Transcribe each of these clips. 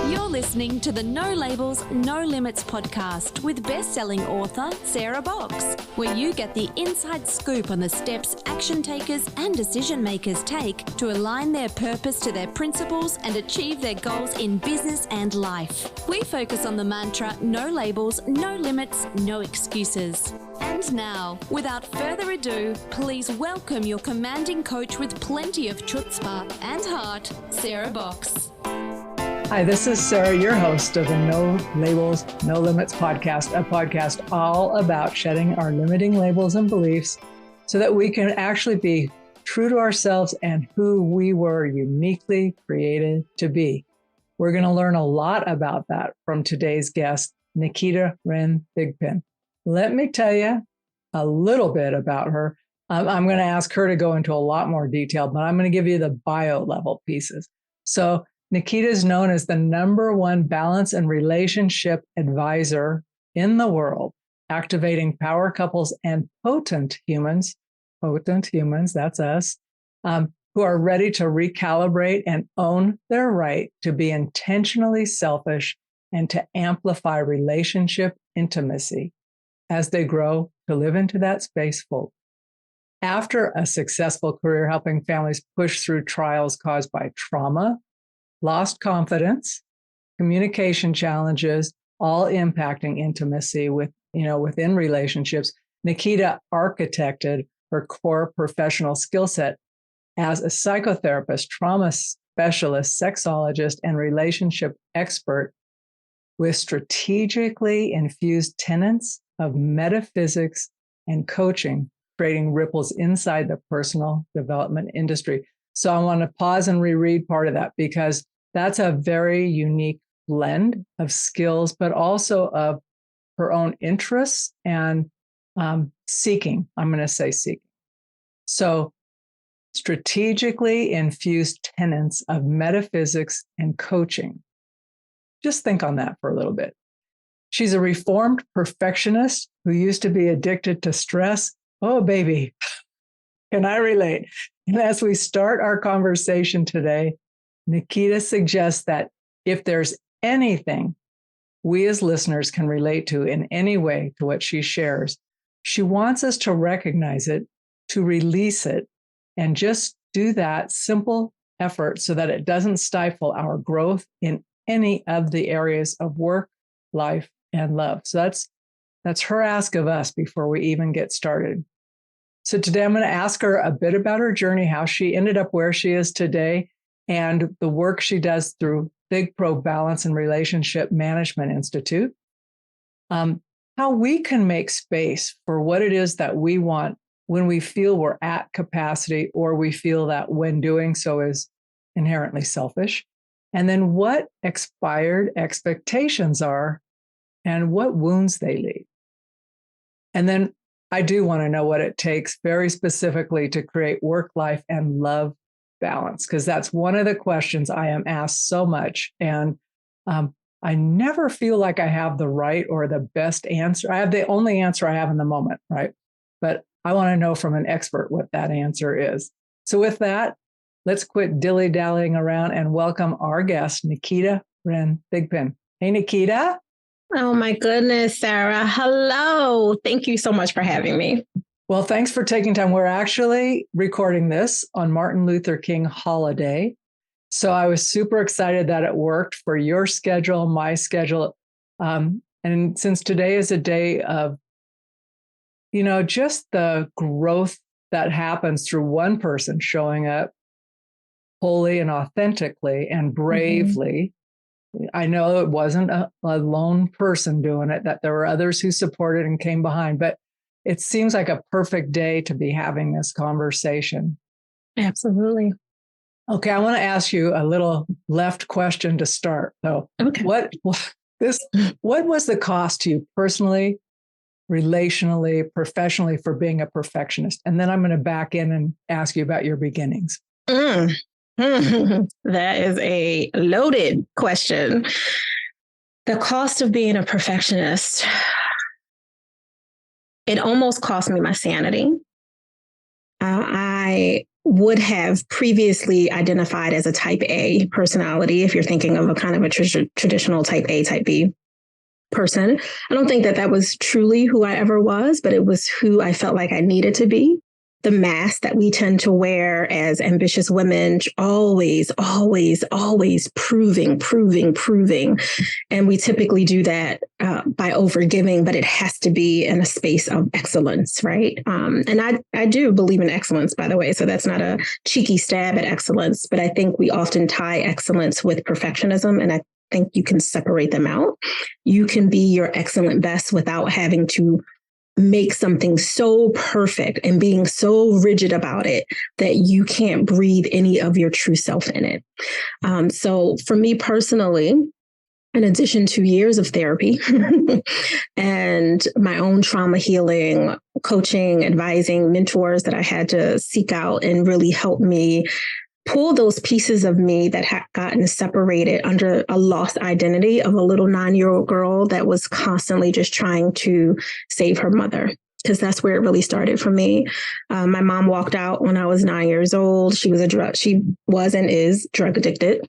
You're listening to the No Labels, No Limits podcast with best-selling author Sarah Box, where you get the inside scoop on the steps action takers and decision makers take to align their purpose to their principles and achieve their goals in business and life. We focus on the mantra, no labels, no limits, no excuses. And now, without further ado, please welcome your commanding coach with plenty of chutzpah and heart, Sarah Box. Hi, this is Sarah, your host of the No Labels, No Limits podcast, a podcast all about shedding our limiting labels and beliefs so that we can actually be true to ourselves and who we were uniquely created to be. We're going to learn a lot about that from today's guest, Naketa Ren Thigpen. Let me tell you a little bit about her. I'm going to ask her to go into a lot more detail, but I'm going to give you the bio level pieces. So Naketa is known as the #1 balance and relationship advisor in the world, activating power couples and potent humans, that's us, who are ready to recalibrate and own their right to be intentionally selfish and to amplify relationship intimacy as they grow to live into that space fully. After a successful career helping families push through trials caused by trauma, lost confidence, communication challenges, all impacting intimacy within relationships, Naketa architected her core professional skill set as a psychotherapist, trauma specialist, sexologist, and relationship expert with strategically infused tenets of metaphysics and coaching, creating ripples inside the personal development industry. So I want to pause and reread part of that because that's a very unique blend of skills, but also of her own interests and seeking. I'm going to say seeking. So strategically infused tenets of metaphysics and coaching. Just think on that for a little bit. She's a reformed perfectionist who used to be addicted to stress. Oh, baby, can I relate? And as we start our conversation today, Naketa suggests that if there's anything we as listeners can relate to in any way to what she shares, she wants us to recognize it, to release it, and just do that simple effort so that it doesn't stifle our growth in any of the areas of work, life, and love. So that's her ask of us before we even get started. So today I'm going to ask her a bit about her journey, how she ended up where she is today, and the work she does through Big Pro Balance and Relationship Management Institute, how we can make space for what it is that we want when we feel we're at capacity or we feel that when doing so is inherently selfish, and then what expired expectations are and what wounds they leave. And then I do want to know what it takes very specifically to create work, life, and love balance, because that's one of the questions I am asked so much. And I never feel like I have the right or the best answer. I have the only answer I have in the moment, right? But I want to know from an expert what that answer is. So with that, let's quit dilly-dallying around and welcome our guest, Naketa Ren Thigpen. Hey, Naketa. Oh my goodness, Sarah. Hello. Thank you so much for having me. Well, thanks for taking time. We're actually recording this on Martin Luther King holiday. So I was super excited that it worked for your schedule, my schedule. And since today is a day of, just the growth that happens through one person showing up wholly and authentically and bravely. Mm-hmm. I know it wasn't a lone person doing it, that there were others who supported and came behind, but it seems like a perfect day to be having this conversation. Absolutely. Okay, I want to ask you a little left question to start, though. Okay. What was the cost to you personally, relationally, professionally for being a perfectionist? And then I'm going to back in and ask you about your beginnings. That is a loaded question. The cost of being a perfectionist, it almost cost me my sanity. I would have previously identified as a type A personality, if you're thinking of a kind of a traditional type A, type B person. I don't think that that was truly who I ever was, but it was who I felt like I needed to be. The mask that we tend to wear as ambitious women, always, always, always proving. And we typically do that by overgiving, but it has to be in a space of excellence, right? And I do believe in excellence, by the way. So that's not a cheeky stab at excellence, but I think we often tie excellence with perfectionism. And I think you can separate them out. You can be your excellent best without having to make something so perfect and being so rigid about it that you can't breathe any of your true self in it. So for me personally, in addition to years of therapy and my own trauma healing, coaching, advising, mentors that I had to seek out and really help me pull those pieces of me that had gotten separated under a lost identity of a little 9-year-old girl that was constantly just trying to save her mother. Because that's where it really started for me. My mom walked out when I was 9 years old. She was and is drug addicted.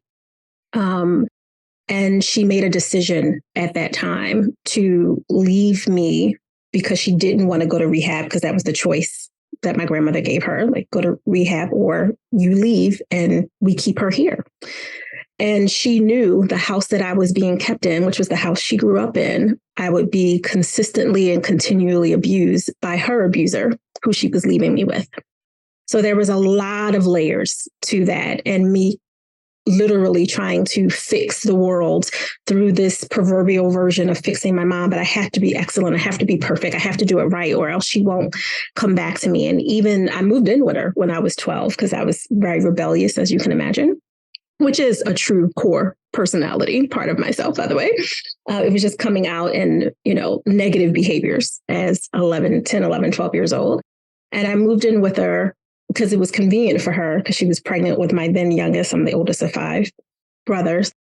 And she made a decision at that time to leave me because she didn't want to go to rehab, because that was the choice that my grandmother gave her, like go to rehab or you leave and we keep her here. And she knew the house that I was being kept in, which was the house she grew up in, I would be consistently and continually abused by her abuser, who she was leaving me with. So there was a lot of layers to that, and me literally trying to fix the world through this proverbial version of fixing my mom. But I have to be excellent. I have to be perfect. I have to do it right, or else she won't come back to me. And even I moved in with her when I was 12 because I was very rebellious, as you can imagine, which is a true core personality part of myself, by the way. It was just coming out in, negative behaviors as 10, 11, 12 years old. And I moved in with her because it was convenient for her, because she was pregnant with my then youngest. I'm the oldest of 5 brothers.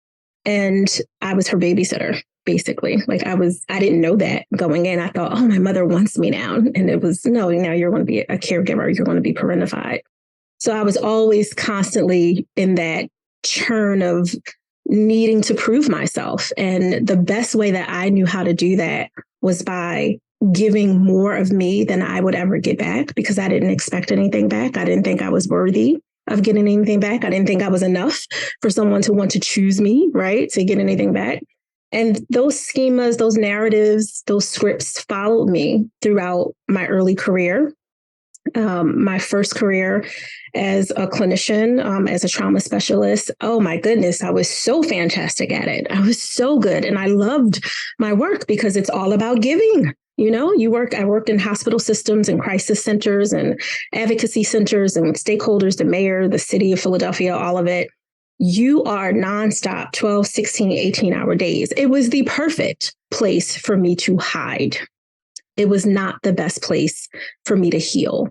And I was her babysitter, basically. I didn't know that going in. I thought, oh, my mother wants me now. And it was, no, now you're going to be a caregiver. You're going to be parentified. So I was always constantly in that churn of needing to prove myself. And the best way that I knew how to do that was by giving more of me than I would ever get back, because I didn't expect anything back. I didn't think I was worthy of getting anything back. I didn't think I was enough for someone to want to choose me, right, to get anything back. And those schemas, those narratives, those scripts followed me throughout my early career. My first career as a clinician, as a trauma specialist. Oh my goodness, I was so fantastic at it. I was so good. And I loved my work because it's all about giving. I worked in hospital systems and crisis centers and advocacy centers and with stakeholders, the mayor, the city of Philadelphia, all of it. You are nonstop, 12, 16, 18-hour days. It was the perfect place for me to hide. It was not the best place for me to heal.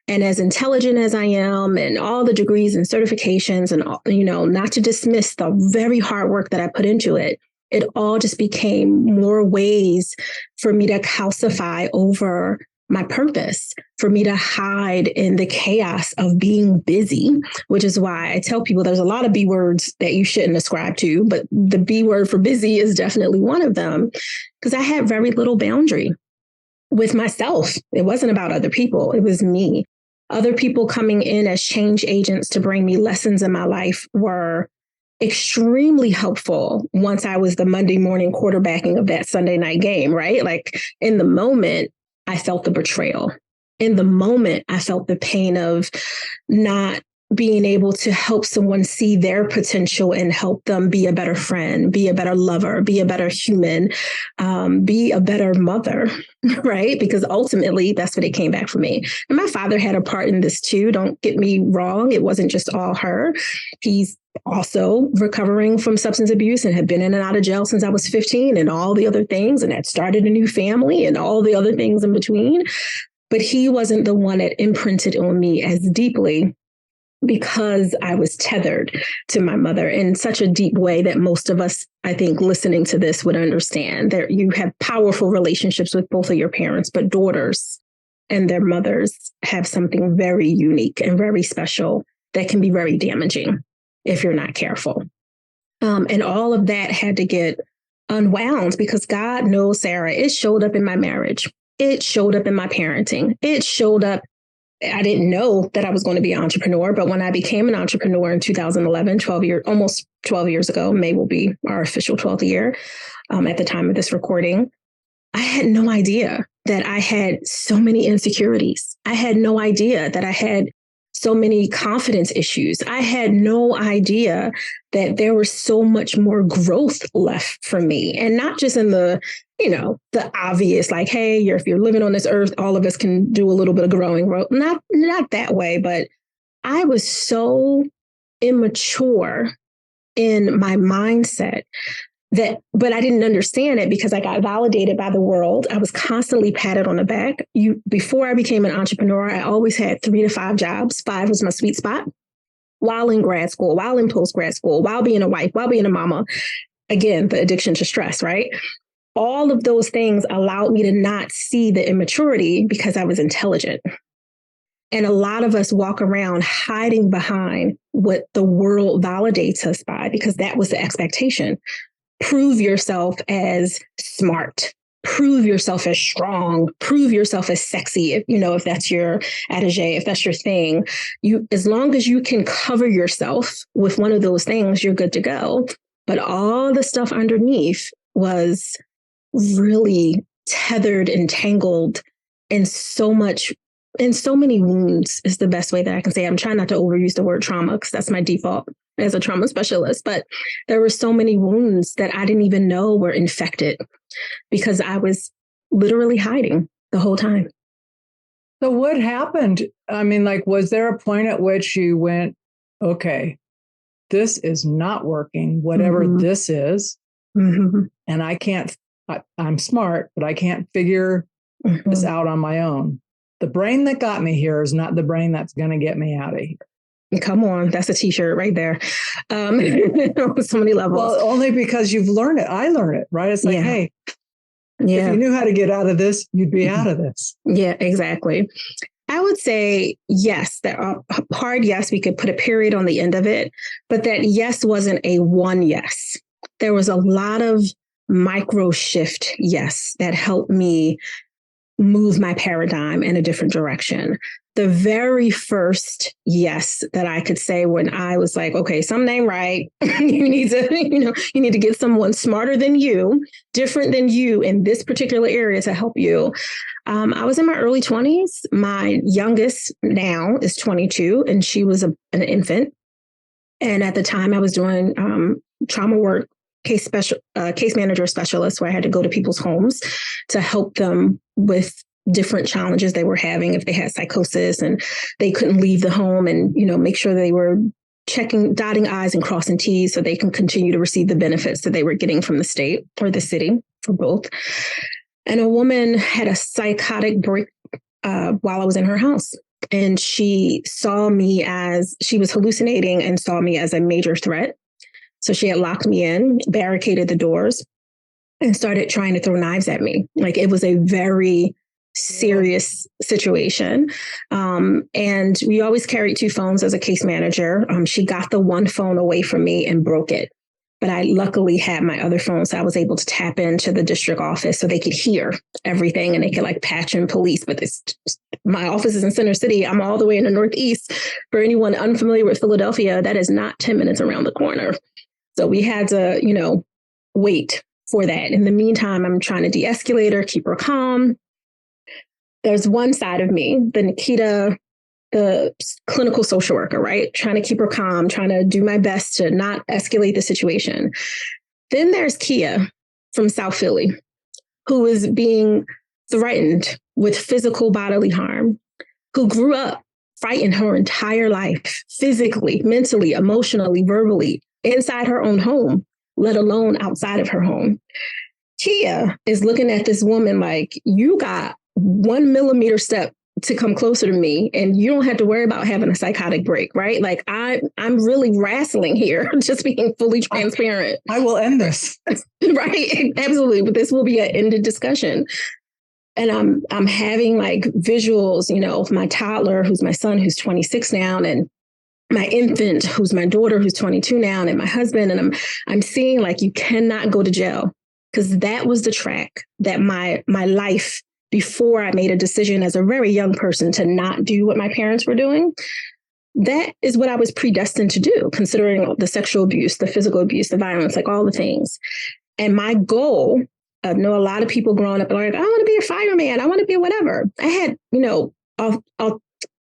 And as intelligent as I am, and all the degrees and certifications and, not to dismiss the very hard work that I put into it, it all just became more ways for me to calcify over my purpose, for me to hide in the chaos of being busy, which is why I tell people there's a lot of B words that you shouldn't ascribe to, but the B word for busy is definitely one of them, because I had very little boundary with myself. It wasn't about other people. It was me. Other people coming in as change agents to bring me lessons in my life were extremely helpful once I was the Monday morning quarterbacking of that Sunday night game, right? Like in the moment, I felt the betrayal. In the moment, I felt the pain of not being able to help someone see their potential and help them be a better friend, be a better lover, be a better human, be a better mother, right? Because ultimately, that's what it came back for me. And my father had a part in this too. Don't get me wrong. It wasn't just all her. He's also recovering from substance abuse and had been in and out of jail since I was 15 and all the other things, and had started a new family and all the other things in between. But he wasn't the one that imprinted on me as deeply, because I was tethered to my mother in such a deep way that most of us, I think, listening to this would understand that you have powerful relationships with both of your parents, but daughters and their mothers have something very unique and very special that can be very damaging if you're not careful. And all of that had to get unwound because God knows, Sarah, it showed up in my marriage. It showed up in my parenting. It showed up. I didn't know that I was going to be an entrepreneur, but when I became an entrepreneur in 2011, almost 12 years ago, May will be our official 12th year at the time of this recording, I had no idea that I had so many insecurities. I had no idea that I had so many confidence issues. I had no idea that there was so much more growth left for me. And not just in the obvious, like, hey, if you're living on this earth, all of us can do a little bit of growing. Not that way, but I was so immature in my mindset but I didn't understand it because I got validated by the world. I was constantly patted on the back. Before I became an entrepreneur, I always had 3 to 5 jobs. 5 was my sweet spot. While in grad school, while in post-grad school, while being a wife, while being a mama. Again, the addiction to stress, right? All of those things allowed me to not see the immaturity because I was intelligent. And a lot of us walk around hiding behind what the world validates us by because that was the expectation. Prove yourself as smart, prove yourself as strong, prove yourself as sexy. If that's your attaché, if that's your thing, as long as you can cover yourself with one of those things, you're good to go. But all the stuff underneath was really tethered and tangled in so many wounds is the best way that I can say it. I'm trying not to overuse the word trauma because that's my default as a trauma specialist, but there were so many wounds that I didn't even know were infected because I was literally hiding the whole time. So what happened? I mean, was there a point at which you went, okay, this is not working, whatever this is, and I'm smart, but I can't figure this out on my own. The brain that got me here is not the brain that's going to get me out of here. Come on, that's a t-shirt right there. So many levels. Well, only because you've learned it. I learned it, right? It's like, hey, if you knew how to get out of this, you'd be out of this. Yeah, exactly. I would say yes, that hard yes, we could put a period on the end of it, but that yes wasn't a one yes. There was a lot of micro shift yes that helped me move my paradigm in a different direction. The very first yes that I could say when I was like, okay, something ain't right. you need to get someone smarter than you, different than you in this particular area to help you. I was in my early 20s. My youngest now is 22 and she was an infant. And at the time I was doing trauma work, case manager specialist, where I had to go to people's homes to help them with different challenges they were having if they had psychosis and they couldn't leave the home, and make sure they were dotting I's and crossing T's so they can continue to receive the benefits that they were getting from the state or the city, or both. And a woman had a psychotic break while I was in her house. And she saw me as she was hallucinating and saw me as a major threat. So she had locked me in, barricaded the doors, and started trying to throw knives at me. Like, it was a very serious situation. And we always carried 2 phones as a case manager. She got the one phone away from me and broke it. But I luckily had my other phone, so I was able to tap into the district office so they could hear everything and they could patch in police. But my office is in Center City. I'm all the way in the Northeast. For anyone unfamiliar with Philadelphia, that is not 10 minutes around the corner. So we had to, wait for that. In the meantime, I'm trying to de-escalate her, keep her calm. There's one side of me, the Naketa, the clinical social worker, right? Trying to keep her calm, trying to do my best to not escalate the situation. Then there's Kia from South Philly, who is being threatened with physical bodily harm, who grew up fighting her entire life, physically, mentally, emotionally, verbally, inside her own home, let alone outside of her home. Kia is looking at this woman like, you got 1 millimeter step to come closer to me, and you don't have to worry about having a psychotic break, right? Like, I'm really wrestling here, just being fully transparent. I will end this. Right, absolutely. But this will be an ended discussion. And I'm having like visuals, of my toddler, who's my son, who's 26 now, and my infant, who's my daughter, who's 22 now, and my husband. And I'm seeing like, you cannot go to jail, because that was the track that my life, before I made a decision as a very young person to not do what my parents were doing, that is what I was predestined to do, considering the sexual abuse, the physical abuse, the violence, like all the things. And my goal, I know a lot of people growing up are like, I want to be a fireman. I want to be whatever. I had, all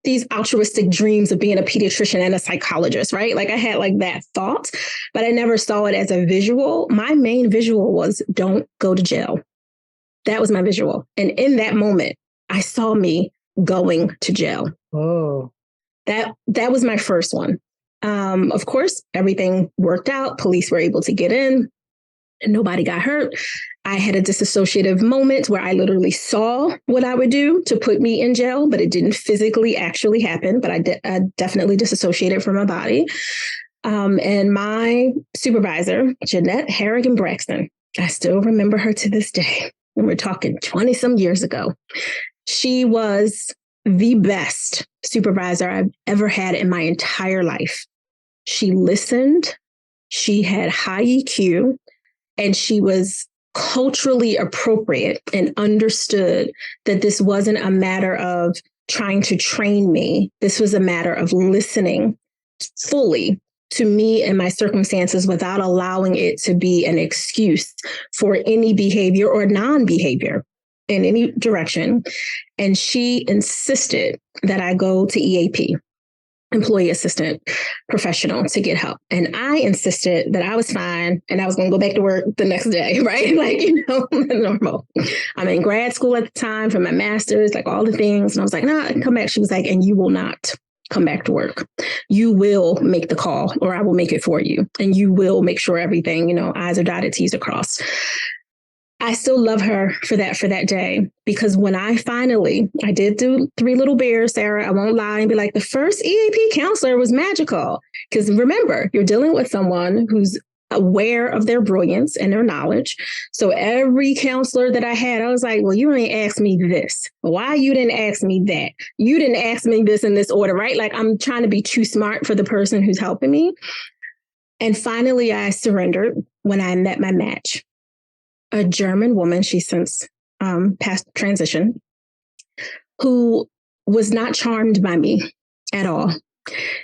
these altruistic dreams of being a pediatrician and a psychologist, right? Like I had like that thought, but I never saw it as a visual. My main visual was don't go to jail. That was my visual. And in that moment, I saw me going to jail. Oh, that was my first one. Of course, everything worked out. Police were able to get in and nobody got hurt. I had a disassociative moment where I literally saw what I would do to put me in jail, but it didn't physically actually happen. But I definitely disassociated from my body. And my supervisor, Jeanette Harrigan Braxton, I still remember her to this day. And we're talking 20 some years ago. She was the best supervisor I've ever had in my entire life. She listened. She had high EQ, and she was culturally appropriate and understood that this wasn't a matter of trying to train me. This was a matter of listening fully to me and my circumstances without allowing it to be an excuse for any behavior or non-behavior in any direction. And she insisted that I go to EAP, employee assistant professional, to get help. And I insisted that I was fine and I was going to go back to work the next day, right? Like, normal. I'm in grad school at the time for my master's, like all the things. And I was like, no, I can come back. She was like, and you will not come back to work. You will make the call, or I will make it for you. And you will make sure everything, I's are dotted, T's are crossed. I still love her for that day, because when I did do 3 Little Bears, Sarah, I won't lie and be like, the first EAP counselor was magical. Because remember, you're dealing with someone who's aware of their brilliance and their knowledge. So every counselor that I had, I was like, well, you didn't ask me this. Why you didn't ask me that? You didn't ask me this in this order, right? Like I'm trying to be too smart for the person who's helping me. And finally, I surrendered when I met my match. A German woman, she's since past transition, who was not charmed by me at all.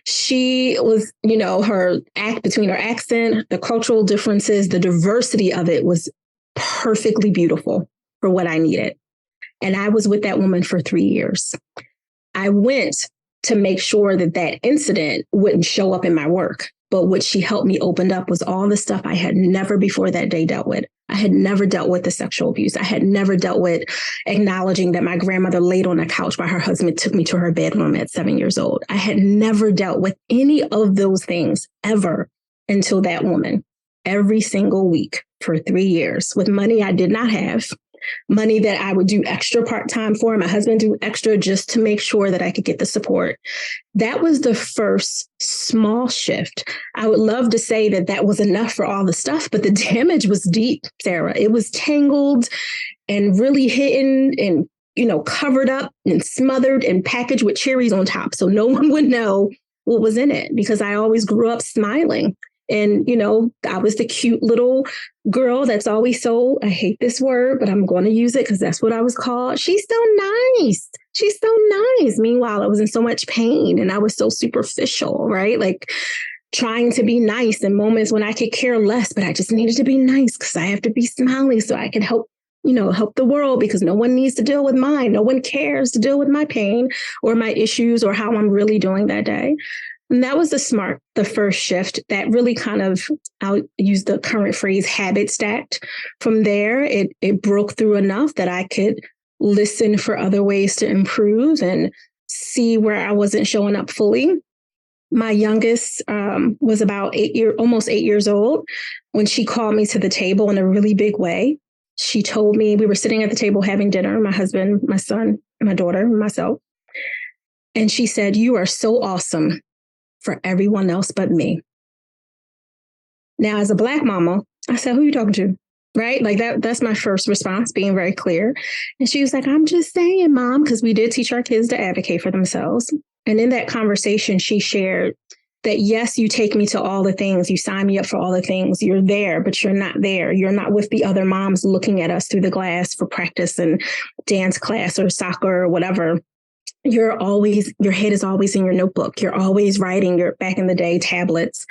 She was, her between her accent, the cultural differences, the diversity of it was perfectly beautiful for what I needed. And I was with that woman for 3 years. I went to make sure that incident wouldn't show up in my work. But what she helped me open up was all the stuff I had never before that day dealt with. I had never dealt with the sexual abuse. I had never dealt with acknowledging that my grandmother laid on a couch while her husband took me to her bedroom at 7 years old. I had never dealt with any of those things ever until that woman, every single week for 3 years, with money I did not have, money that I would do extra part-time for, my husband do extra just to make sure that I could get the support. That was the first small shift. I would love to say that was enough for all the stuff, but the damage was deep, Sarah. It was tangled and really hidden and, covered up and smothered and packaged with cherries on top. So no one would know what was in it, because I always grew up smiling. And, I was the cute little girl that's always so, I hate this word, but I'm going to use it because that's what I was called. She's so nice. She's so nice. Meanwhile, I was in so much pain and I was so superficial, right? Like trying to be nice in moments when I could care less, but I just needed to be nice because I have to be smiling so I can help the world, because no one needs to deal with mine. No one cares to deal with my pain or my issues or how I'm really doing that day. And that was the first shift that really kind of, I'll use the current phrase, habit stacked. From there, it broke through enough that I could listen for other ways to improve and see where I wasn't showing up fully. My youngest was about almost 8 years old when she called me to the table in a really big way. She told me, we were sitting at the table having dinner, my husband, my son, my daughter, and myself. And she said, "You are so awesome for everyone else but me." Now, as a Black mama, I said, "Who are you talking to?" Right? Like that's my first response, being very clear. And she was like, I'm just saying, Mom, because we did teach our kids to advocate for themselves. And in that conversation, she shared that, yes, you take me to all the things, you sign me up for all the things, you're there, but you're not there. You're not with the other moms looking at us through the glass for practice and dance class or soccer or whatever. Your head is always in your notebook. You're always writing your, back in the day, tablets.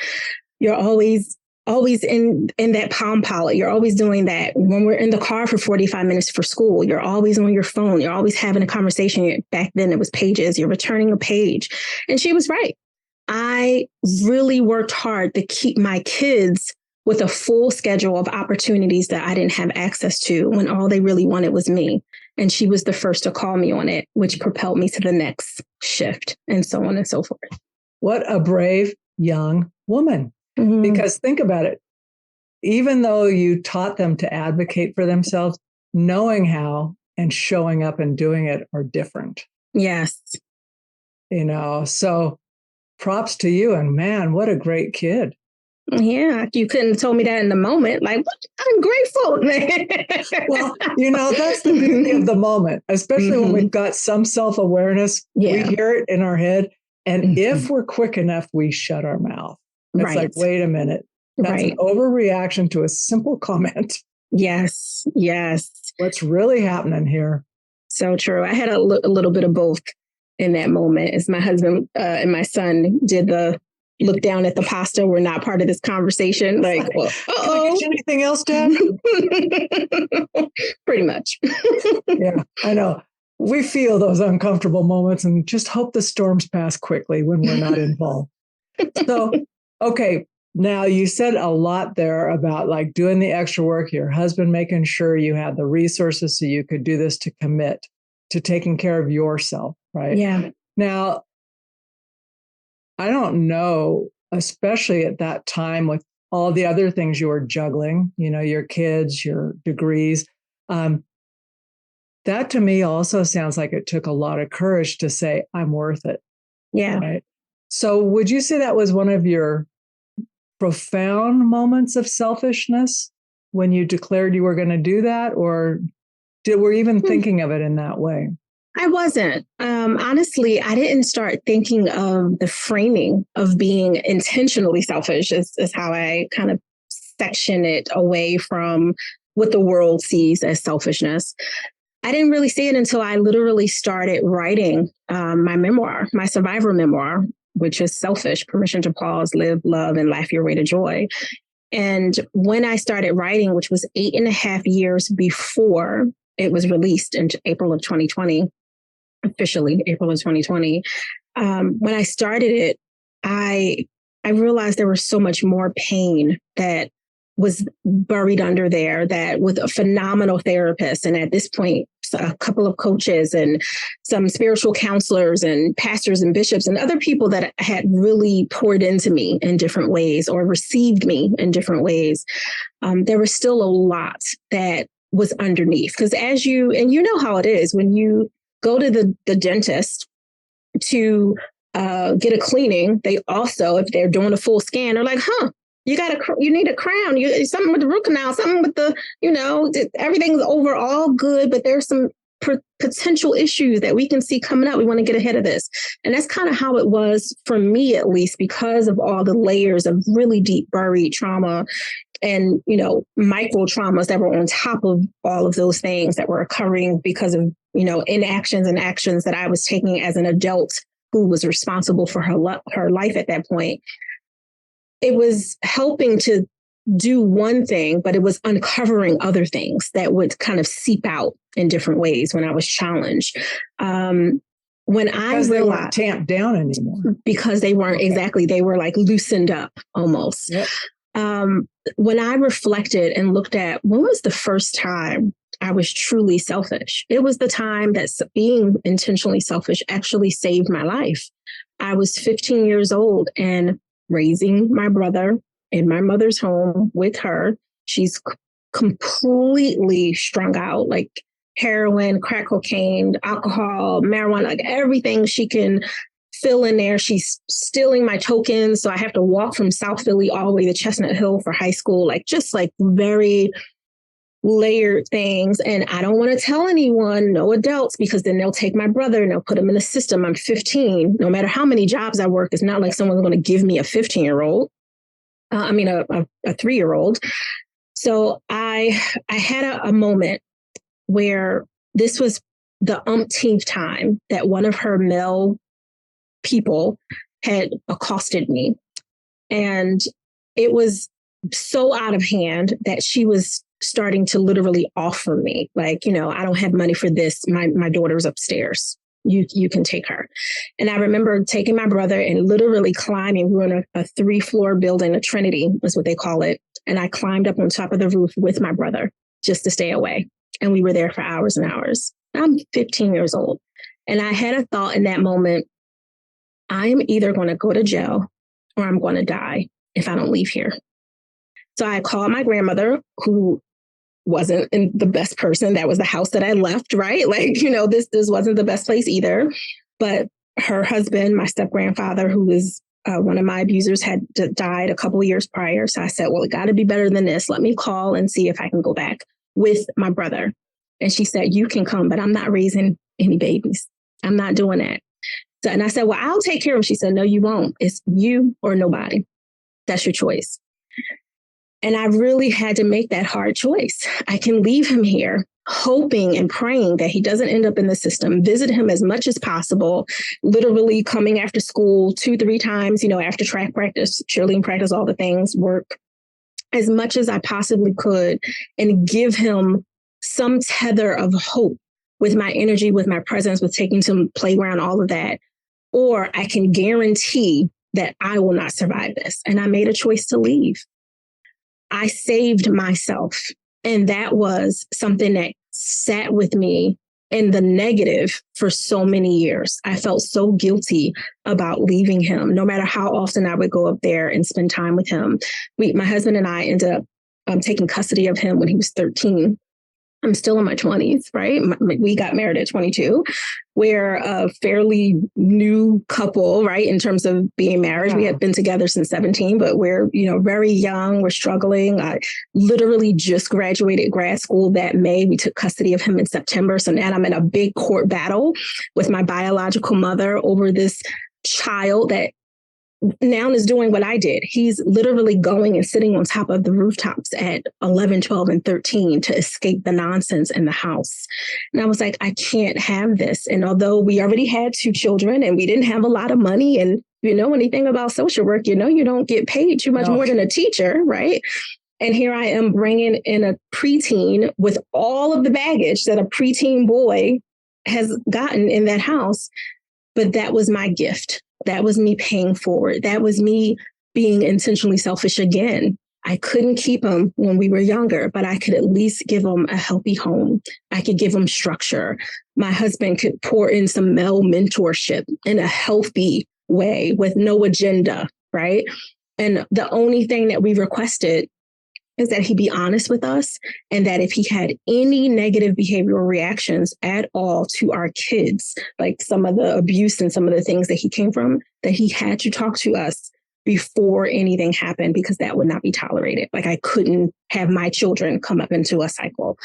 You're always in that Palm Pilot. You're always doing that. When we're in the car for 45 minutes for school, you're always on your phone. You're always having a conversation. Back then it was pages. You're returning a page. And she was right. I really worked hard to keep my kids with a full schedule of opportunities that I didn't have access to when all they really wanted was me. And she was the first to call me on it, which propelled me to the next shift, and so on and so forth. What a brave young woman. Mm-hmm. Because think about it. Even though you taught them to advocate for themselves, knowing how and showing up and doing it are different. Yes. So props to you. And man, what a great kid. Yeah, you couldn't have told me that in the moment. Like, I'm grateful. Well, that's the beauty of the moment, especially when we've got some self-awareness. Yeah. We hear it in our head. And if we're quick enough, we shut our mouth. It's like, wait a minute. That's an overreaction to a simple comment. Yes. Yes. What's really happening here? So true. I had a little bit of both in that moment, as my husband and my son did the look down at the pasta. We're not part of this conversation. Like, well, can I get you anything else, Dad? Pretty much. Yeah, I know. We feel those uncomfortable moments and just hope the storms pass quickly when we're not involved. So, okay. Now, you said a lot there about like doing the extra work, your husband making sure you had the resources so you could do this, to commit to taking care of yourself, right? Yeah. Now, I don't know, especially at that time with all the other things you were juggling, your kids, your degrees. That to me also sounds like it took a lot of courage to say, I'm worth it. Yeah. Right. So would you say that was one of your profound moments of selfishness when you declared you were going to do that? Or were you even thinking of it in that way? I wasn't. Honestly, I didn't start thinking of the framing of being intentionally selfish is how I kind of section it away from what the world sees as selfishness. I didn't really see it until I literally started writing my memoir, my survivor memoir, which is Selfish: Permission to Pause, Live, Love, and Laugh Your Way to Joy. And when I started writing, which was 8.5 years before it was released in April of 2020, officially April of 2020. When I started it, I realized there was so much more pain that was buried under there, that with a phenomenal therapist, and at this point, a couple of coaches and some spiritual counselors and pastors and bishops and other people that had really poured into me in different ways or received me in different ways, there was still a lot that was underneath. Because and you know how it is when you go to the dentist to get a cleaning, they also, if they're doing a full scan, are like, you need a crown, something with the root canal, something with the, everything's overall good, but there's some potential issues that we can see coming up. We want to get ahead of this. And that's kind of how it was for me, at least, because of all the layers of really deep buried trauma and, micro traumas that were on top of all of those things that were occurring because of, inactions and actions that I was taking as an adult who was responsible for her life at that point. It was helping to do one thing, but it was uncovering other things that would kind of seep out in different ways when I was challenged. Because they weren't tamped down anymore. Because they weren't, exactly. They were like loosened up almost. Yep. When I reflected and looked at when was the first time I was truly selfish, it was the time that being intentionally selfish actually saved my life. I was 15 years old and raising my brother in my mother's home with her. She's completely strung out, like heroin, crack cocaine, alcohol, marijuana, like everything she can fill in there. She's stealing my tokens. So I have to walk from South Philly all the way to Chestnut Hill for high school, just very layered things. And I don't want to tell anyone, no adults, because then they'll take my brother and they'll put him in the system. I'm 15. No matter how many jobs I work, it's not like someone's going to give me a 15-year-old. A 3-year-old. So I had a moment where this was the umpteenth time that one of her male people had accosted me. And it was so out of hand that she was starting to literally offer me, like, I don't have money for this. My daughter's upstairs. You can take her. And I remember taking my brother and literally climbing. We were in a 3-floor building, a Trinity is what they call it. And I climbed up on top of the roof with my brother just to stay away. And we were there for hours and hours. I'm 15 years old. And I had a thought in that moment, I'm either going to go to jail or I'm going to die if I don't leave here. So I called my grandmother, who wasn't the best person. That was the house that I left, right? Like, this wasn't the best place either. But her husband, my step-grandfather, who was one of my abusers, had died a couple of years prior. So I said, well, it got to be better than this. Let me call and see if I can go back with my brother. And she said, you can come, but I'm not raising any babies. I'm not doing that. So, and I said, well, I'll take care of him. She said, no, you won't. It's you or nobody. That's your choice. And I really had to make that hard choice. I can leave him here, hoping and praying that he doesn't end up in the system, visit him as much as possible, literally coming after school 2-3 times, after track practice, cheerleading practice, all the things, work as much as I possibly could, and give him some tether of hope with my energy, with my presence, with taking to playground, all of that. Or I can guarantee that I will not survive this. And I made a choice to leave. I saved myself. And that was something that sat with me in the negative for so many years. I felt so guilty about leaving him, no matter how often I would go up there and spend time with him. My husband and I ended up taking custody of him when he was 13. I'm still in my 20s, right? We got married at 22. We're a fairly new couple, right? In terms of being married. Yeah. We had been together since 17, but we're, very young. We're struggling. I literally just graduated grad school that May. We took custody of him in September. So now I'm in a big court battle with my biological mother over this child that now is doing what I did. He's literally going and sitting on top of the rooftops at 11, 12, and 13 to escape the nonsense in the house. And I was like, I can't have this. And although we already had 2 children and we didn't have a lot of money, and you know anything about social work, you don't get paid too much more than a teacher, right? And here I am bringing in a preteen with all of the baggage that a preteen boy has gotten in that house. But that was my gift. That was me paying forward. That was me being intentionally selfish again. I couldn't keep him when we were younger, but I could at least give him a healthy home. I could give him structure. My husband could pour in some male mentorship in a healthy way with no agenda, right? And the only thing that we requested is that he be honest with us, and that if he had any negative behavioral reactions at all to our kids, like some of the abuse and some of the things that he came from, that he had to talk to us before anything happened, because that would not be tolerated. Like, I couldn't have my children come up into a cycle.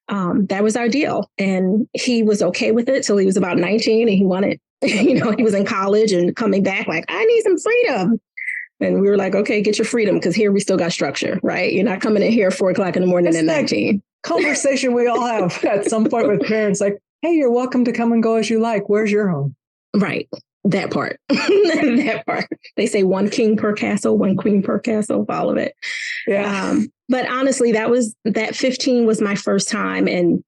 That was our deal. And he was okay with it till he was about 19, and he wanted, he was in college and coming back like, I need some freedom. And we were like, okay, get your freedom, because here we still got structure, right? You're not coming in here 4 o'clock in the morning at 19. Conversation we all have at some point with parents, like, hey, you're welcome to come and go as you like. Where's your home? Right. That part. That part. They say 1 king per castle, 1 queen per castle, all of it. Yeah. But honestly, that 15 was my first time. And,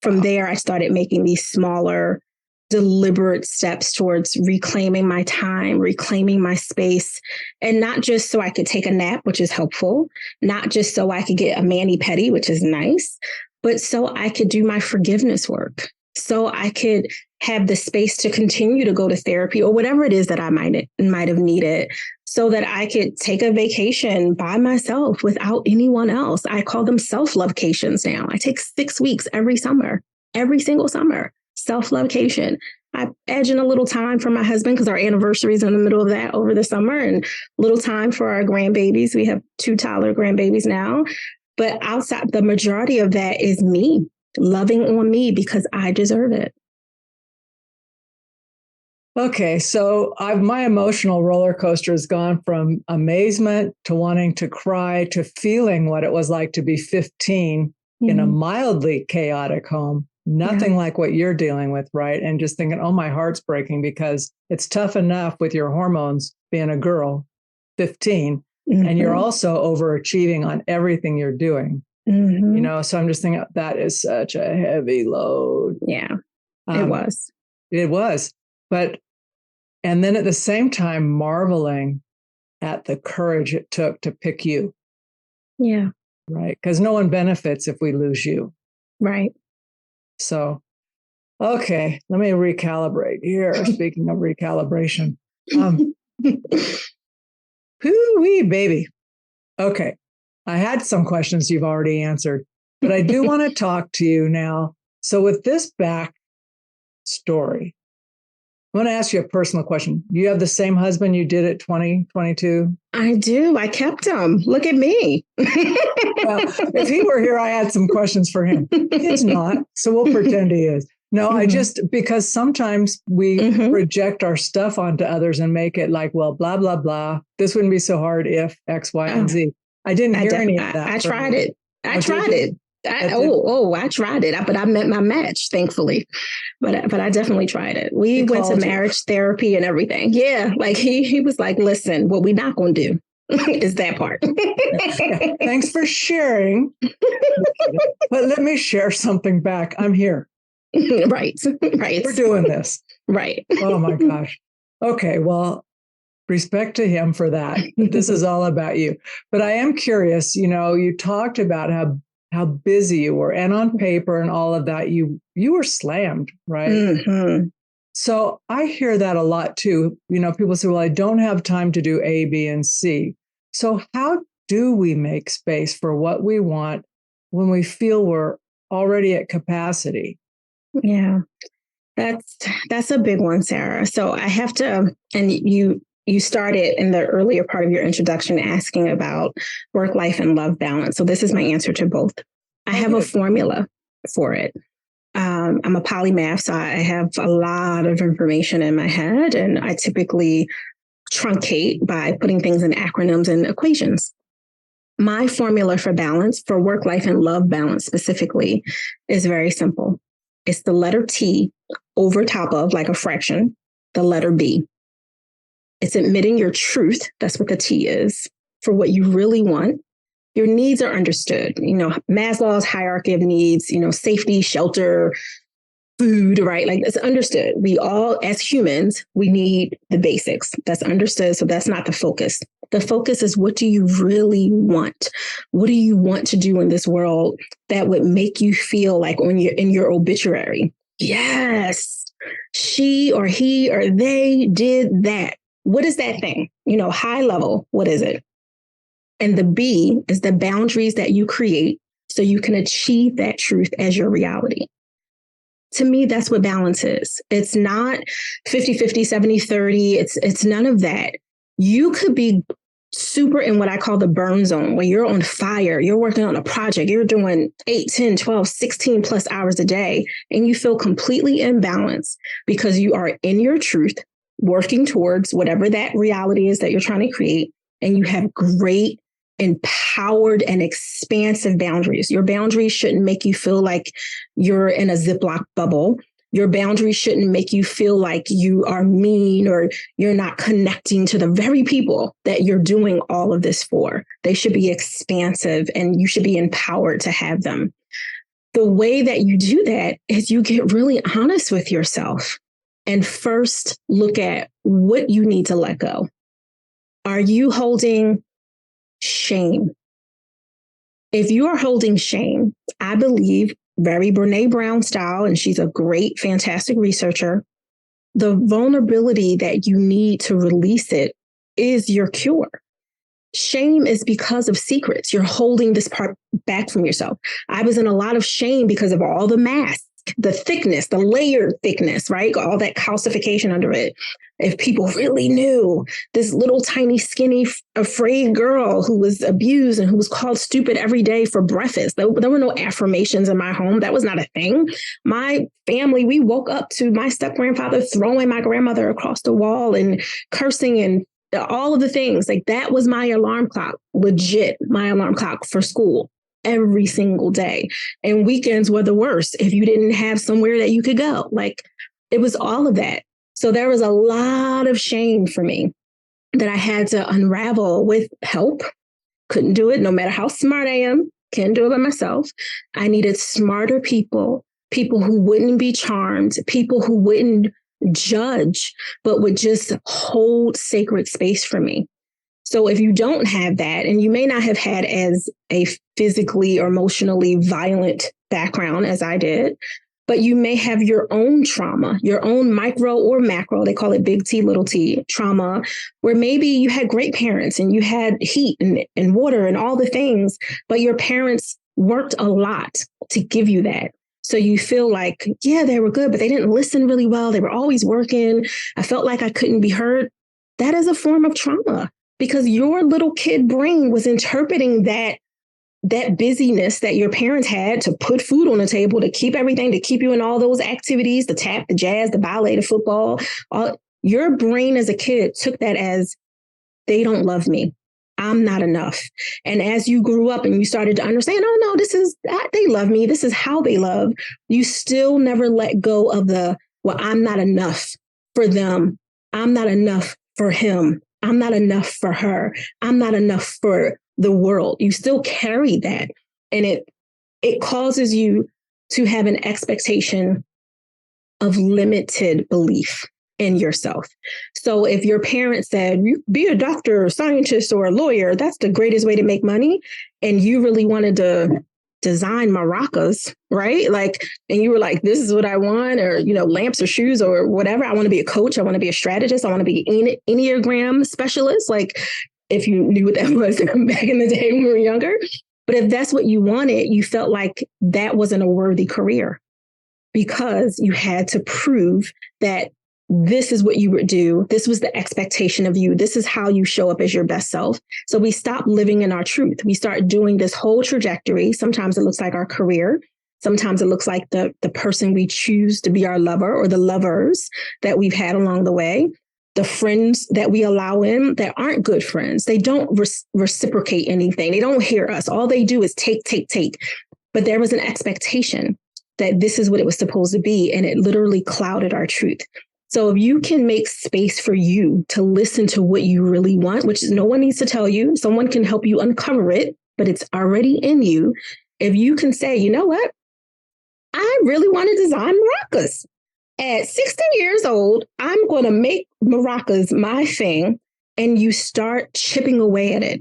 from there, I started making these smaller, deliberate steps towards reclaiming my time, reclaiming my space, and not just so I could take a nap, which is helpful, not just so I could get a mani-pedi, which is nice, but so I could do my forgiveness work, so I could have the space to continue to go to therapy or whatever it is that I might have needed, so that I could take a vacation by myself without anyone else. I call them self-lovecations now. I take 6 weeks every summer, every single summer. Self-lovecation. I edge in a little time for my husband because our anniversary is in the middle of that over the summer, and a little time for our grandbabies. We have 2 toddler grandbabies now. But outside, the majority of that is me loving on me because I deserve it. Okay, so my emotional roller coaster has gone from amazement to wanting to cry to feeling what it was like to be 15 in a mildly chaotic home. Nothing like what you're dealing with, right? And just thinking, oh, my heart's breaking because it's tough enough with your hormones being a girl, 15, and you're also overachieving on everything you're doing. You know, so I'm just thinking that is such a heavy load. Yeah, it was. It was. And then at the same time, marveling at the courage it took to pick you. Yeah. Right. Because no one benefits if we lose you. Right. So, okay, let me recalibrate here. Speaking of recalibration. Hoo-wee, baby. Okay. I had some questions you've already answered, but I do want to talk to you now. So with this back story, I want to ask you a personal question. Do you have the same husband you did at 20, 22? I do. I kept him. Look at me. Well, if he were here, I had some questions for him. He's not, so we'll pretend he is. No, because sometimes we project our stuff onto others and make it like, well, blah, blah, blah. This wouldn't be so hard if X, Y, and Z. I didn't hear any of that. I tried it. I tried it. I tried it, but I met my match, thankfully. But I definitely tried it. We went to marriage therapy and everything. Yeah, like he was like, listen, what we not going to do is that part. Yeah, thanks for sharing. But let me share something back. I'm here. Right. We're doing this. Right. Oh my gosh. Okay, well, respect to him for that. This is all about you. But I am curious, you know, you talked about how busy you were, and on paper and all of that, you were slammed, right? So I hear that a lot too. You know, people say, well, I don't have time to do A, B, and C. So how do we make space for what we want when we feel we're already at capacity? Yeah, that's a big one, Sarah. So I have to, and you started in the earlier part of your introduction asking about work, life, and love balance. So this is my answer to both. I have a formula for it. I'm a polymath, so I have a lot of information in my head, and I typically truncate by putting things in acronyms and equations. My formula for balance, for work, life, and love balance specifically, is very simple. It's the letter T over top of, like a fraction, the letter B. It's admitting your truth. That's what the T is, for what you really want. Your needs are understood. You know, Maslow's hierarchy of needs, you know, safety, shelter, food, right? Like, it's understood. We all, as humans, we need the basics. That's understood. So that's not the focus. The focus is, what do you really want? What do you want to do in this world that would make you feel like in your obituary? Yes, she or he or they did that. What is that thing? You know, high level, what is it? And the B is the boundaries that you create so you can achieve that truth as your reality. To me, that's what balance is. It's not 50-50, 70-30. It's none of that. You could be super in what I call the burn zone, where you're on fire, you're working on a project, you're doing 8, 10, 12, 16 plus hours a day, and you feel completely imbalanced because you are in your truth, working towards whatever that reality is that you're trying to create, and you have great, empowered, and expansive boundaries. Your boundaries shouldn't make you feel like you're in a Ziploc bubble. Your boundaries shouldn't make you feel like you are mean or you're not connecting to the very people that you're doing all of this for. They should be expansive, and you should be empowered to have them. The way that you do that is you get really honest with yourself and first look at what you need to let go. Are you holding shame? If you are holding shame, I believe, very Brene Brown style, and she's a great, fantastic researcher, the vulnerability that you need to release it is your cure. Shame is because of secrets. You're holding this part back from yourself. I was in a lot of shame because of all the masks, the thickness, the layered thickness, right? All that calcification under it. if people really knew this little tiny skinny afraid girl who was abused and who was called stupid every day for breakfast. There were no affirmations in my home. That was not a thing. My family, we woke up to my step-grandfather throwing my grandmother across the wall and cursing and all of the things. Like, that was my alarm clock, legit my alarm clock for school every single day. And weekends were the worst if you didn't have somewhere that you could go. Like, it was all of that. So there was a lot of shame for me that I had to unravel with help. Couldn't do it no matter how smart I am. Can't do it by myself. I needed smarter people, people who wouldn't be charmed, people who wouldn't judge, but would just hold sacred space for me. So if you don't have that, and you may not have had as a physically or emotionally violent background as I did, but you may have your own trauma, your own micro or macro, they call it big T, little t trauma, where maybe you had great parents and you had heat and water and all the things, but your parents worked a lot to give you that. So you feel like, yeah, they were good, but they didn't listen really well. They were always working. I felt like I couldn't be heard. That is a form of trauma because your little kid brain was interpreting that busyness that your parents had to put food on the table, to keep everything, to keep you in all those activities, the tap, the jazz, the ballet, the football. Your brain as a kid took that as, they don't love me. I'm not enough. And as you grew up and you started to understand, oh, no, they love me. This is how they love. You still never let go of well, I'm not enough for them. I'm not enough for him. I'm not enough for her. I'm not enough for the world. You still carry that. And it causes you to have an expectation of limited belief in yourself. So if your parents said, you be a doctor or scientist or a lawyer, that's the greatest way to make money, and you really wanted to design maracas, right? Like, and you were like, this is what I want, or, lamps or shoes or whatever. I want to be a coach. I want to be a strategist. I want to be an Enneagram specialist. Like, if you knew what that was back in the day when we were younger. But if that's what you wanted, you felt like that wasn't a worthy career because you had to prove that this is what you would do. This was the expectation of you. This is how you show up as your best self. So we stop living in our truth. We start doing this whole trajectory. Sometimes it looks like our career. Sometimes it looks like the person we choose to be our lover or the lovers that we've had along the way. The friends that we allow in that aren't good friends. They don't reciprocate anything. They don't hear us. All they do is take. But there was an expectation that this is what it was supposed to be. And it literally clouded our truth. So if you can make space for you to listen to what you really want, which is no one needs to tell you, someone can help you uncover it, but it's already in you. If you can say, you know what? I really want to design maracas. At 16 years old, I'm going to make maracas my thing. And you start chipping away at it.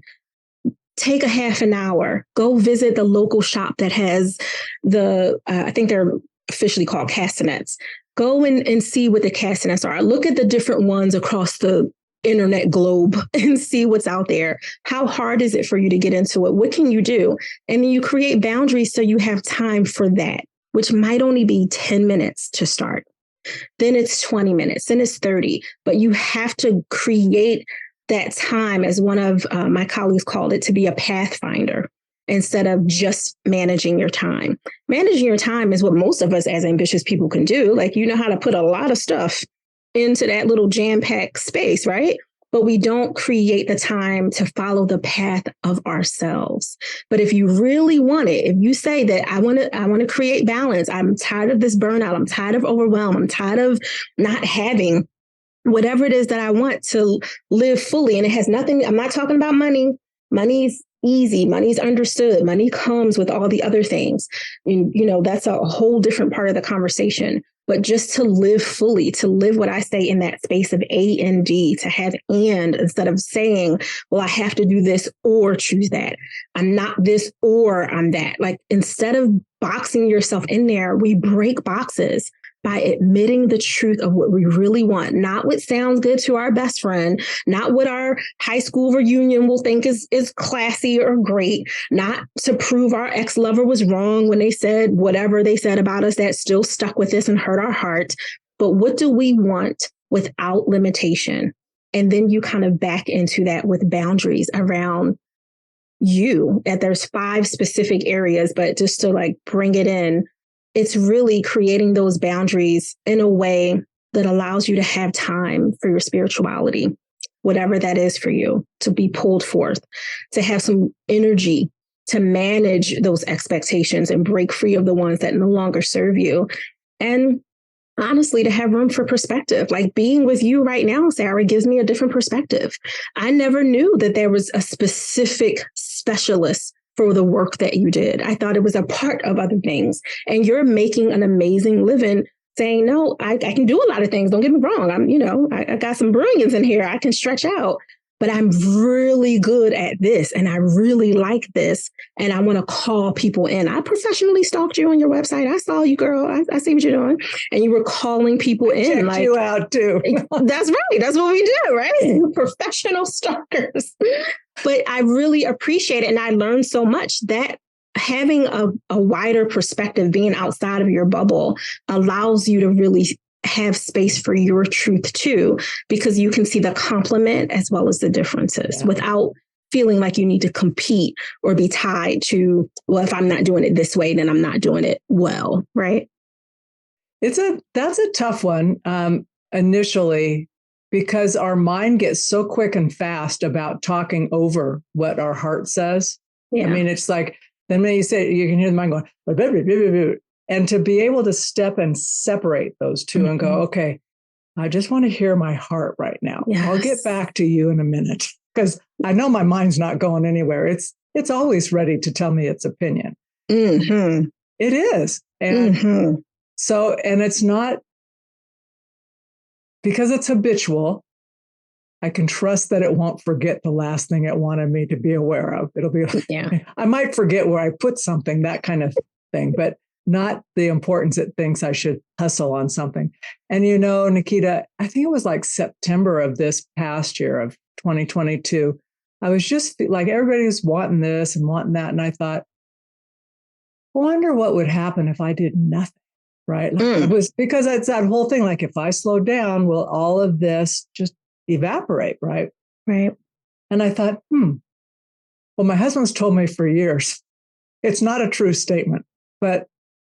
Take a half an hour, go visit the local shop that has I think they're officially called castanets. Go and see what the castanets are. Look at the different ones across the internet globe and see what's out there. How hard is it for you to get into it? What can you do? And then you create boundaries so you have time for that, which might only be 10 minutes to start. Then it's 20 minutes, then it's 30. But you have to create that time, as one of my colleagues called it, to be a pathfinder instead of just managing your time. Managing your time is what most of us as ambitious people can do. Like, you know how to put a lot of stuff into that little jam-packed space, right? But we don't create the time to follow the path of ourselves. But if you really want it, if you say that I want to create balance, I'm tired of this burnout, I'm tired of overwhelm, I'm tired of not having whatever it is that I want to live fully. And it has nothing, I'm not talking about money. Money's easy. Money's understood. Money comes with all the other things. And, that's a whole different part of the conversation. But just to live fully, to live what I say in that space of A and D, to have and instead of saying, well, I have to do this or choose that. I'm not this or I'm that. Like, instead of boxing yourself in there, we break boxes by admitting the truth of what we really want, not what sounds good to our best friend, not what our high school reunion will think is classy or great, not to prove our ex-lover was wrong when they said whatever they said about us that still stuck with us and hurt our heart. But what do we want without limitation. And then you kind of back into that with boundaries around you. That there's 5 specific areas, but just to like bring it in, it's really creating those boundaries in a way that allows you to have time for your spirituality, whatever that is for you, to be pulled forth, to have some energy to manage those expectations and break free of the ones that no longer serve you. And honestly, to have room for perspective. Like being with you right now, Sarah, gives me a different perspective. I never knew that there was a specific specialist for the work that you did. I thought it was a part of other things. And you're making an amazing living saying, no, I can do a lot of things. Don't get me wrong. I got some brilliance in here. I can stretch out, but I'm really good at this. And I really like this. And I want to call people in. I professionally stalked you on your website. I saw you, girl. I see what you're doing. And you were calling people in. Checked like you out too. That's right. That's what we do, right? Professional stalkers. But I really appreciate it. And I learned so much that having a wider perspective, being outside of your bubble, allows you to really have space for your truth too, because you can see the complement as well as the differences without feeling like you need to compete or be tied to, well, if I'm not doing it this way, then I'm not doing it well, right? That's a tough one initially, because our mind gets so quick and fast about talking over what our heart says. Yeah. I mean, it's like, then when you say, you can hear the mind going, blah, blah, blah, blah, blah, and to be able to step and separate those two and go, okay, I just want to hear my heart right now. Yes. I'll get back to you in a minute, because I know my mind's not going anywhere. It's always ready to tell me its opinion. Mm-hmm. It is. And so, and it's not, because it's habitual, I can trust that it won't forget the last thing it wanted me to be aware of. It'll be, I might forget where I put something, that kind of thing, but not the importance it thinks I should hustle on something. And Naketa, I think it was like September of this past year of 2022. I was just like, everybody was wanting this and wanting that. And I thought, I wonder what would happen if I did nothing, right? Like it was, because it's that whole thing, like if I slow down, will all of this just evaporate, right? Right. And I thought, well, my husband's told me for years, it's not a true statement, but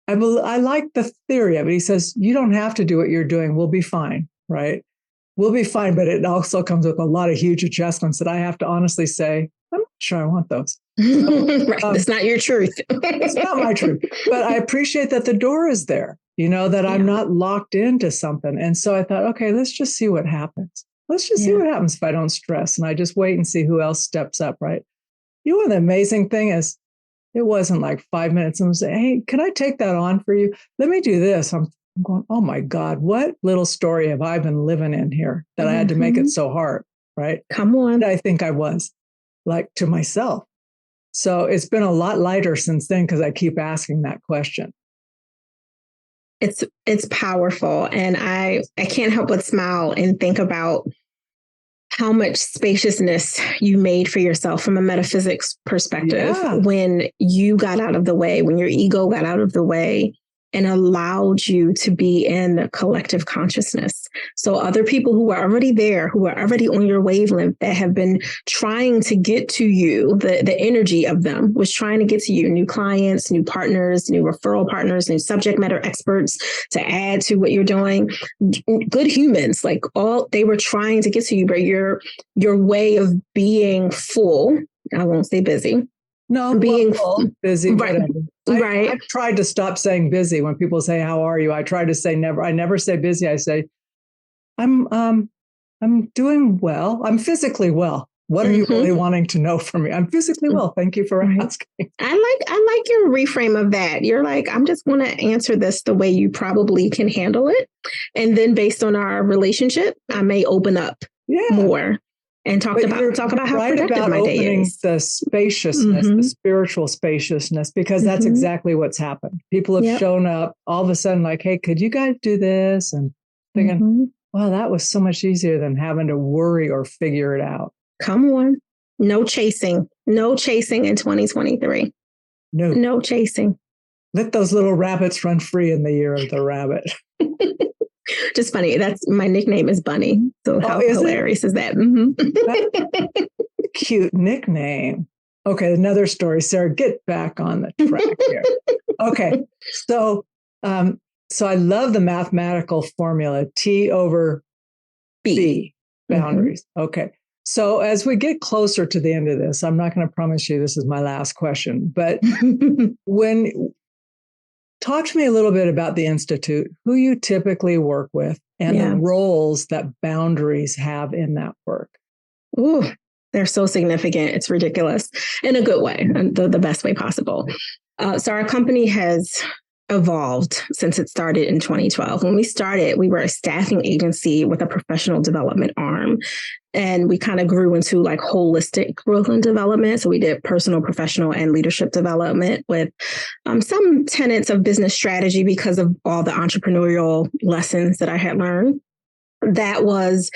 I like the theory of it. He says, you don't have to do what you're doing. We'll be fine, right? We'll be fine. But it also comes with a lot of huge adjustments that I have to honestly say, I'm not sure I want those. Right. It's not your truth. It's not my truth. But I appreciate that the door is there, that I'm not locked into something. And so I thought, okay, let's just see what happens. Let's just see what happens if I don't stress. And I just wait and see who else steps up, right? What the amazing thing is, it wasn't like 5 minutes and say, hey, can I take that on for you? Let me do this. I'm going, oh my God, what little story have I been living in here that I had to make it so hard, right? Come on. I think I was, like, to myself. So it's been a lot lighter since then, because I keep asking that question. It's powerful. And I can't help but smile and think about how much spaciousness you made for yourself from a metaphysics perspective when you got out of the way, when your ego got out of the way and allowed you to be in the collective consciousness. So other people who were already there, who were already on your wavelength, that have been trying to get to you, the energy of them was trying to get to you, new clients, new partners, new referral partners, new subject matter experts to add to what you're doing. Good humans, like they were trying to get to you, but your way of being full, I won't say busy. No, being full, busy, right. Whatever. I've tried to stop saying busy. When people say, how are you? I try to say never. I never say busy. I say, I'm doing well. I'm physically well. What are you really wanting to know from me? I'm physically well. Thank you for asking. I like your reframe of that. You're like, I'm just going to answer this the way you probably can handle it. And then based on our relationship, I may open up more. And talk about how productive my day is. The spaciousness, the spiritual spaciousness, because that's exactly what's happened. People have shown up all of a sudden like, hey, could you guys do this? And thinking, wow, that was so much easier than having to worry or figure it out. Come on. No chasing. No chasing in 2023. No chasing. Let those little rabbits run free in the year of the rabbit. Just funny. That's my nickname is Bunny. So how hilarious is that? Mm-hmm. Cute nickname. Okay, another story. Sarah, get back on the track here. Okay, so I love the mathematical formula, T over B, boundaries. Mm-hmm. Okay, so as we get closer to the end of this, I'm not going to promise you this is my last question, but talk to me a little bit about the Institute, who you typically work with, and the roles that boundaries have in that work. Ooh, they're so significant. It's ridiculous in a good way, and the best way possible. So our company has evolved since it started in 2012. When we started, we were a staffing agency with a professional development arm. And we kind of grew into like holistic growth and development. So we did personal, professional, and leadership development with some tenets of business strategy because of all the entrepreneurial lessons that I had learned. That was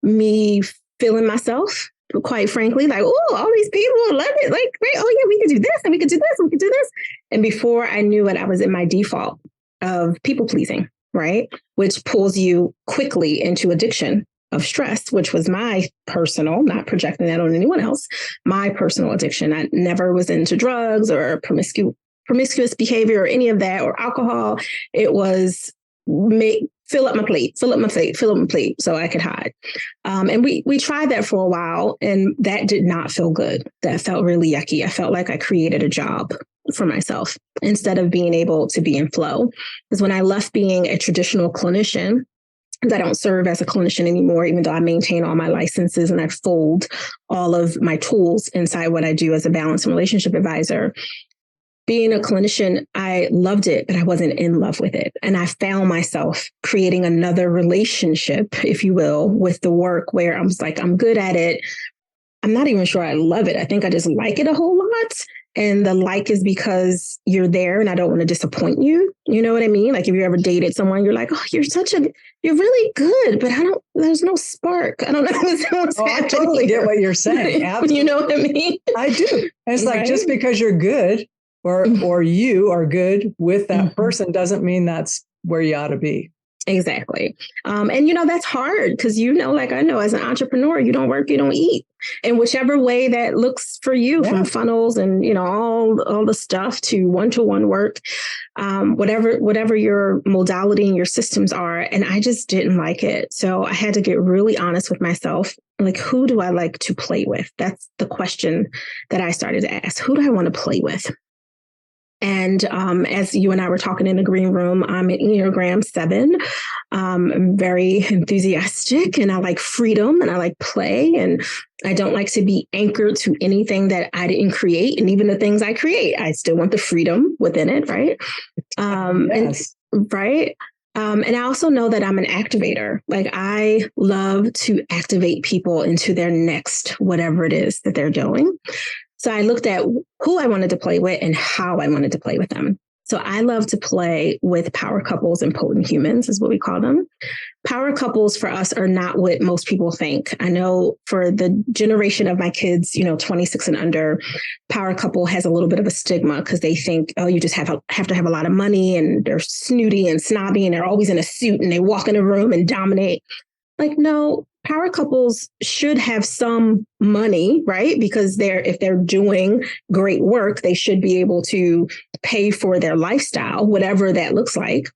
me feeling myself, quite frankly, like, oh, all these people love it. Like, great. Oh, yeah, we could do this and we could do this and we could do this. And before I knew it, I was in my default of people pleasing, right? Which pulls you quickly into addiction of stress, which was my personal, not projecting that on anyone else, my personal addiction. I never was into drugs or promiscuous behavior or any of that, or alcohol. It was fill up my plate so I could hide. And we tried that for a while, and that did not feel good. That felt really yucky. I felt like I created a job for myself instead of being able to be in flow. Because when I left being a traditional clinician, I don't serve as a clinician anymore, even though I maintain all my licenses and I fold all of my tools inside what I do as a balance and relationship advisor. Being a clinician, I loved it, but I wasn't in love with it. And I found myself creating another relationship, if you will, with the work where I was like, I'm good at it. I'm not even sure I love it. I think I just like it a whole lot. And the like is because you're there and I don't want to disappoint you. You know what I mean? Like if you ever dated someone, you're like, oh, you're really good, but there's no spark. I don't know what's happening. I totally get what you're saying. Absolutely. You know what I mean? I do. And it's like, just because you're good or you are good with that person doesn't mean that's where you ought to be. Exactly. And, that's hard because, like I know as an entrepreneur, you don't work, you don't eat. And whichever way that looks for you, from funnels and, all the stuff to one-to-one work, whatever your modality and your systems are. And I just didn't like it. So I had to get really honest with myself. Like, who do I like to play with? That's the question that I started to ask. Who do I want to play with? And as you and I were talking in the green room, I'm an Enneagram 7. I'm very enthusiastic and I like freedom and I like play. And I don't like to be anchored to anything that I didn't create. And even the things I create, I still want the freedom within it. Right. Yes. And I also know that I'm an activator. Like I love to activate people into their next, whatever it is that they're doing. So I looked at who I wanted to play with and how I wanted to play with them. So I love to play with power couples and potent humans is what we call them. Power couples for us are not what most people think. I know for the generation of my kids, 26 and under, power couple has a little bit of a stigma because they think, oh, you just have to have a lot of money and they're snooty and snobby and they're always in a suit and they walk in a room and dominate. Like, no, power couples should have some money, right? Because if they're doing great work, they should be able to pay for their lifestyle, whatever that looks like.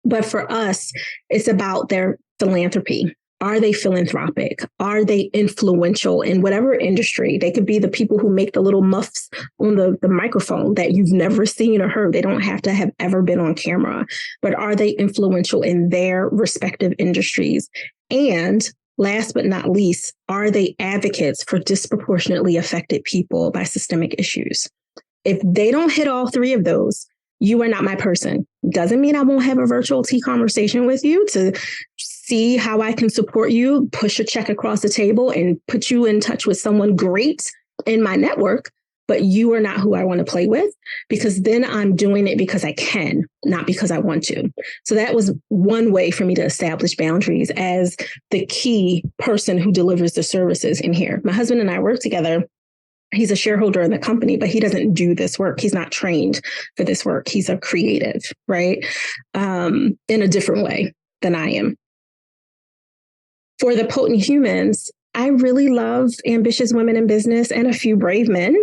But for us, it's about their philanthropy. Are they philanthropic? Are they influential in whatever industry? They could be the people who make the little muffs on the microphone that you've never seen or heard. They don't have to have ever been on camera, but are they influential in their respective industries? And last but not least, are they advocates for disproportionately affected people by systemic issues? If they don't hit all three of those, you are not my person. Doesn't mean I won't have a virtual tea conversation with you to see how I can support you, push a check across the table and put you in touch with someone great in my network. But you are not who I want to play with, because then I'm doing it because I can, not because I want to. So that was one way for me to establish boundaries as the key person who delivers the services in here. My husband and I work together. He's a shareholder in the company, but he doesn't do this work. He's not trained for this work. He's a creative, right? In a different way. than I am. For the potent humans, I really love ambitious women in business and a few brave men.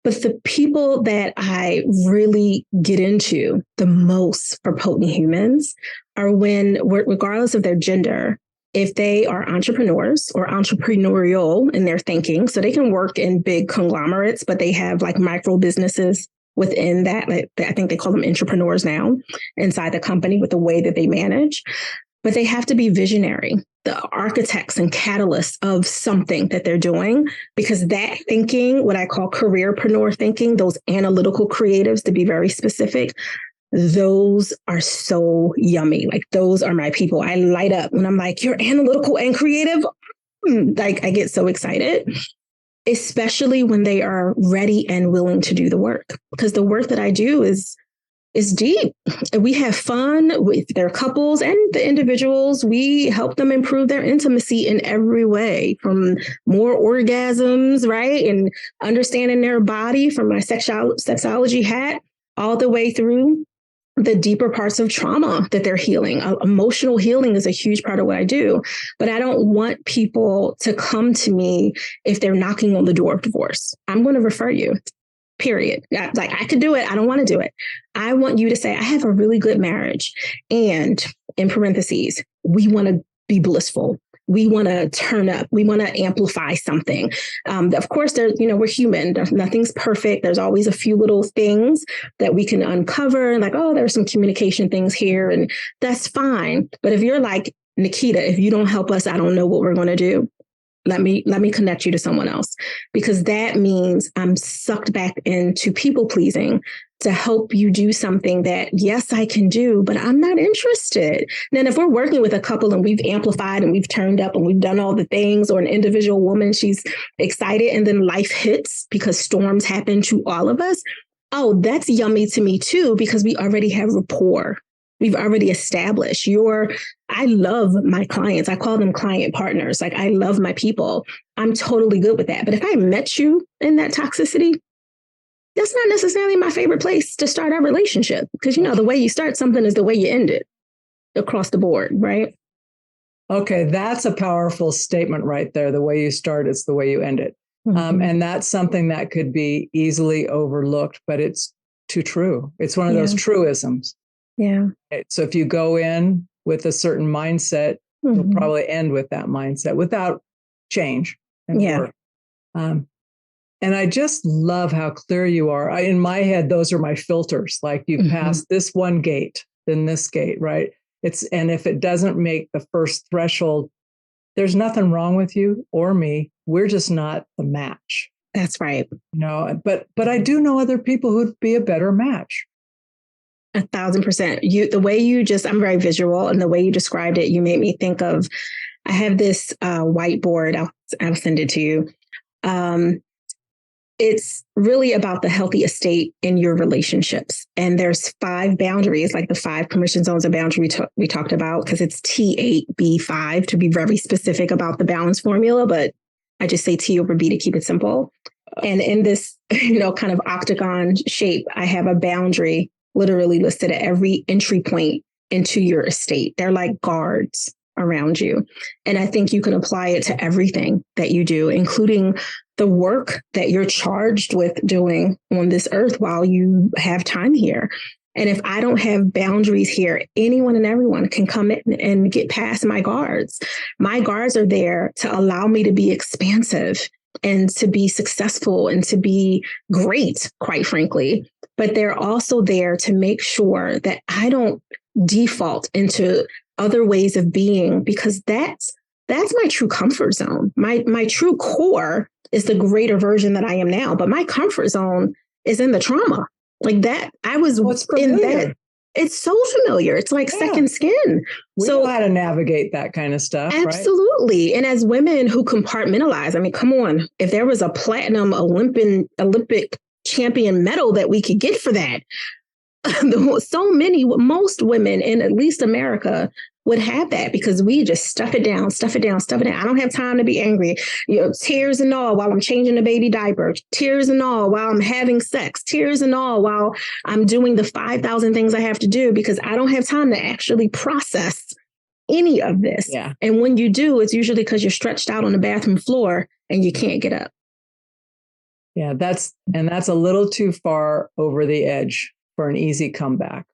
But the people that I really get into the most for potent humans are when, regardless of their gender, if they are entrepreneurs or entrepreneurial in their thinking, so they can work in big conglomerates, but they have like micro businesses within that. Like, I think they call them entrepreneurs now inside the company with the way that they manage. But they have to be visionary, the architects and catalysts of something that they're doing, because that thinking, what I call careerpreneur thinking, those analytical creatives, to be very specific, those are so yummy. Like, those are my people. I light up when I'm like, you're analytical and creative. Like, I get so excited, especially when they are ready and willing to do the work, because the work that I do is deep. We have fun with their couples and the individuals. We help them improve their intimacy in every way, from more orgasms, right? And understanding their body from my sexology hat all the way through the deeper parts of trauma that they're healing. Emotional healing is a huge part of what I do, but I don't want people to come to me if they're knocking on the door of divorce. I'm going to refer you. Period. Like, I could do it. I don't want to do it. I want you to say, I have a really good marriage. And in parentheses, we want to be blissful. We want to turn up. We want to amplify something. Of course, we're human. Nothing's perfect. There's always a few little things that we can uncover. Like, oh, there's some communication things here, and that's fine. But if you're like, Naketa, if you don't help us, I don't know what we're going to do. Let me connect you to someone else, because that means I'm sucked back into people pleasing to help you do something that, yes, I can do, but I'm not interested. And then if we're working with a couple and we've amplified and we've turned up and we've done all the things, or an individual woman, she's excited and then life hits because storms happen to all of us. Oh, that's yummy to me too, because we already have rapport. We've already established I love my clients. I call them client partners. Like, I love my people. I'm totally good with that. But if I met you in that toxicity, that's not necessarily my favorite place to start our relationship. Because, the way you start something is the way you end it across the board, right? Okay, that's a powerful statement right there. The way you start is the way you end it. Mm-hmm. And that's something that could be easily overlooked, but it's too true. It's one of those truisms. Yeah. So if you go in with a certain mindset, you'll probably end with that mindset without change and work. And I just love how clear you are. In my head, those are my filters. Like, you pass this one gate, then this gate, right? And if it doesn't make the first threshold, there's nothing wrong with you or me. We're just not the match. That's right. But I do know other people who'd be a better match. 1,000%. The way I'm very visual, and the way you described it, you made me think of, I have this whiteboard. I'll send it to you. It's really about the healthy estate in your relationships. And there's 5 boundaries, like the 5 permission zones of boundary we talked about, because it's T8B5 to be very specific about the balance formula. But I just say T over B to keep it simple. And in this, kind of octagon shape, I have a boundary literally listed at every entry point into your estate. They're like guards around you. And I think you can apply it to everything that you do, including the work that you're charged with doing on this earth while you have time here. And if I don't have boundaries here, anyone and everyone can come in and get past my guards. My guards are there to allow me to be expansive and to be successful and to be great, quite frankly. But they're also there to make sure that I don't default into other ways of being, because that's my true comfort zone. My true core is the greater version that I am now. But my comfort zone is in the trauma. Like that, I was in that. It's so familiar. It's like second skin. We know how to navigate that kind of stuff. Absolutely. Right? And as women who compartmentalize, I mean, come on, if there was a platinum Olympic champion medal that we could get for that, most women in at least America would have that because we just stuff it down, stuff it down, stuff it down. I don't have time to be angry. Tears and all while I'm changing the baby diaper, tears and all while I'm having sex, tears and all while I'm doing the 5,000 things I have to do because I don't have time to actually process any of this. Yeah. And when you do, it's usually because you're stretched out on the bathroom floor and you can't get up. Yeah, that's a little too far over the edge for an easy comeback.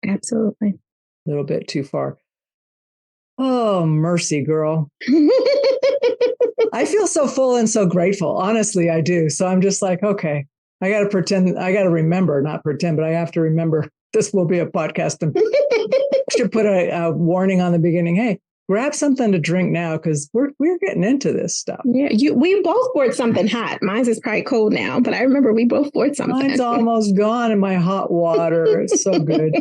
Absolutely. A little bit too far. Oh, mercy, girl. I feel so full and so grateful. Honestly, I do. So I'm just like, okay, I got to remember, not pretend, but I have to remember this will be a podcast and should put a warning on the beginning. Hey, grab something to drink now because we're getting into this stuff. Yeah, we both bought something hot. Mine's is probably cold now, but I remember we both bought something. Mine's almost gone in my hot water. It's so good.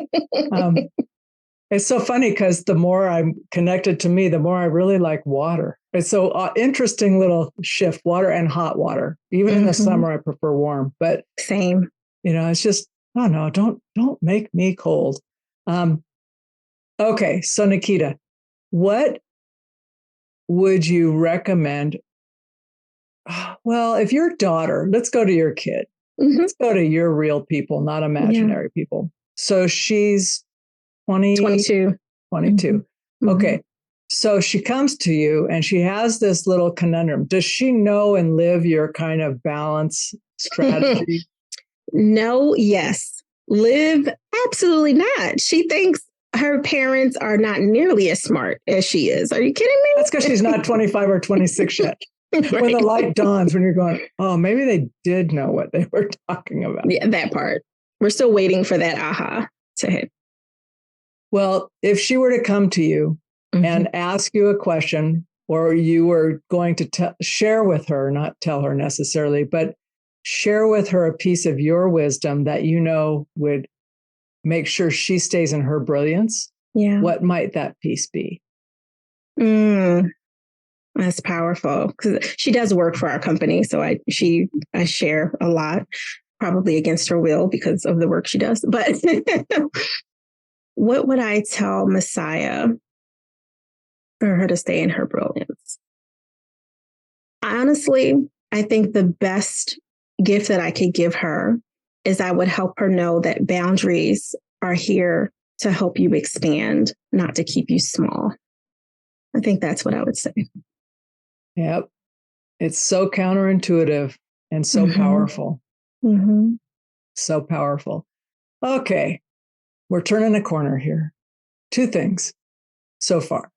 It's so funny because the more I'm connected to me, the more I really like water. It's so interesting little shift, water and hot water. Even in the summer, I prefer warm. But same. It's just, oh no, don't make me cold. Okay, so Naketa, what would you recommend? Well, if your daughter, let's go to your kid. Let's go to your real people, not imaginary people. So she's 22. Okay. So she comes to you and she has this little conundrum. Does she know and live your kind of balance strategy? No, yes. Live? Absolutely not. She thinks her parents are not nearly as smart as she is. Are you kidding me? That's because she's not 25 or 26 yet. Right. When the light dawns, when you're going, oh, maybe they did know what they were talking about. Yeah, that part. We're still waiting for that aha to hit. Well, if she were to come to you and ask you a question, or you were going to share with her, not tell her necessarily, but share with her a piece of your wisdom that would make sure she stays in her brilliance, what might that piece be? That's powerful because she does work for our company. So I share a lot, probably against her will because of the work she does. But what would I tell Messiah for her to stay in her brilliance? Honestly, I think the best gift that I could give her is I would help her know that boundaries are here to help you expand, not to keep you small. I think that's what I would say. Yep. It's so counterintuitive and so powerful. So powerful. Okay. We're turning a corner here. Two things so far.